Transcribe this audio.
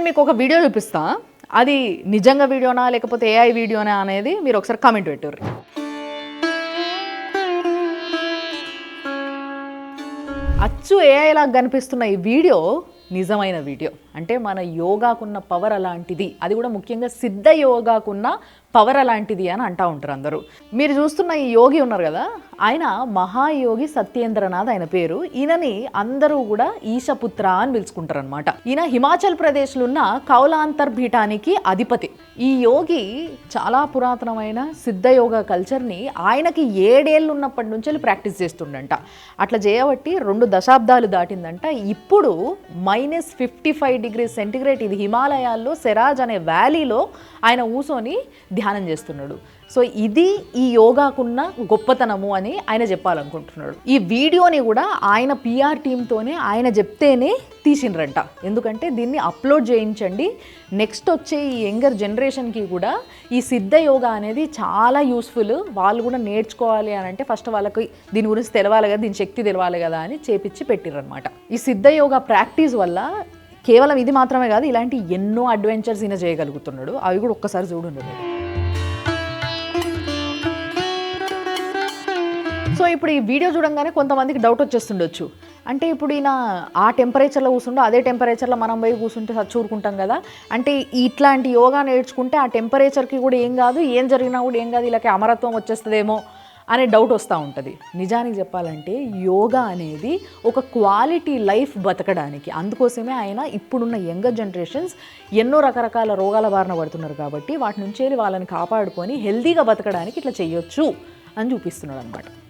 మీకు ఒక వీడియో చూపిస్తా, అది నిజంగా వీడియోనా లేకపోతే ఏఐ వీడియోనా అనేది మీరు ఒకసారి కామెంట్ పెట్టండి. అచ్చు ఏఐ లాగా కనిపిస్తున్న ఈ వీడియో నిజమైన వీడియో. అంటే మన యోగాకున్న పవర్ అలాంటిది, అది కూడా ముఖ్యంగా సిద్ధ యోగాకున్న పవర్ అలాంటిది అని అంటూ ఉంటారు అందరూ. మీరు చూస్తున్న ఈ యోగి ఉన్నారు కదా, ఆయన మహాయోగి సత్యేంద్రనాథ్ ఆయన పేరు. ఈయనని అందరూ కూడా ఈశపుత్ర అని పిలుచుకుంటారు అనమాట. ఈయన హిమాచల్ ప్రదేశ్లో ఉన్న కౌలాంతర్ పీఠానికి అధిపతి. ఈ యోగి చాలా పురాతనమైన సిద్ధ యోగా కల్చర్ని ఆయనకి 7 ఏళ్ళు ఉన్నప్పటి నుంచి ప్రాక్టీస్ చేస్తుండంట. అట్లా చేయబట్టి 2 దశాబ్దాలు దాటిందంట. ఇప్పుడు -55 డిగ్రీ సెంటిగ్రేడ్, ఇది హిమాలయాల్లో సెరాజ్ అనే వ్యాలీలో ఆయన కూర్చొని ధ్యానం చేస్తున్నాడు. సో ఇది ఈ యోగాకున్న గొప్పతనము అని ఆయన చెప్పాలనుకుంటున్నాడు. ఈ వీడియోని కూడా ఆయన పిఆర్ టీంతోనే ఆయన చెప్తేనే తీసిండ్రంట. ఎందుకంటే దీన్ని అప్లోడ్ చేయించండి, నెక్స్ట్ వచ్చే ఈ యంగర్ జనరేషన్కి కూడా ఈ సిద్ధ యోగా అనేది చాలా యూస్ఫుల్, వాళ్ళు కూడా నేర్చుకోవాలి అని అంటే ఫస్ట్ వాళ్ళకి దీని గురించి తెలవాలి కదా, దీని శక్తి తెలవాలి కదా అని చేపించి పెట్టిర్రనమాట. ఈ సిద్ధ యోగా ప్రాక్టీస్ వల్ల కేవలం ఇది మాత్రమే కాదు, ఇలాంటి ఎన్నో అడ్వెంచర్స్ ఈయన చేయగలుగుతున్నాడు. అవి కూడా ఒక్కసారి చూడండి. సో ఇప్పుడు ఈ వీడియో చూడంగానే కొంతమందికి డౌట్ వచ్చేస్తుండొచ్చు. అంటే ఇప్పుడు ఈయన ఆ టెంపరేచర్లో కూర్చుంటూ అదే టెంపరేచర్లో మనం పోయి కూర్చుంటే చచ్చూరుకుంటాం కదా, అంటే ఇట్లాంటి యోగా నేర్చుకుంటే ఆ టెంపరేచర్కి కూడా ఏం కాదు, ఏం జరిగినా కూడా ఏం కాదు, ఇలాగే అమరత్వం వచ్చేస్తుందేమో అనే డౌట్ వస్తూ ఉంటుంది. నిజానికి చెప్పాలంటే యోగా అనేది ఒక క్వాలిటీ లైఫ్ బతకడానికి, అందుకోసమే ఆయన ఇప్పుడున్న యంగర్ జనరేషన్స్ ఎన్నో రకరకాల రోగాల బారిన పడుతున్నారు కాబట్టి వాటి నుంచి వాళ్ళని కాపాడుకొని హెల్తీగా బతకడానికి ఇట్లా చేయొచ్చు అని చూపిస్తున్నాడు అనమాట.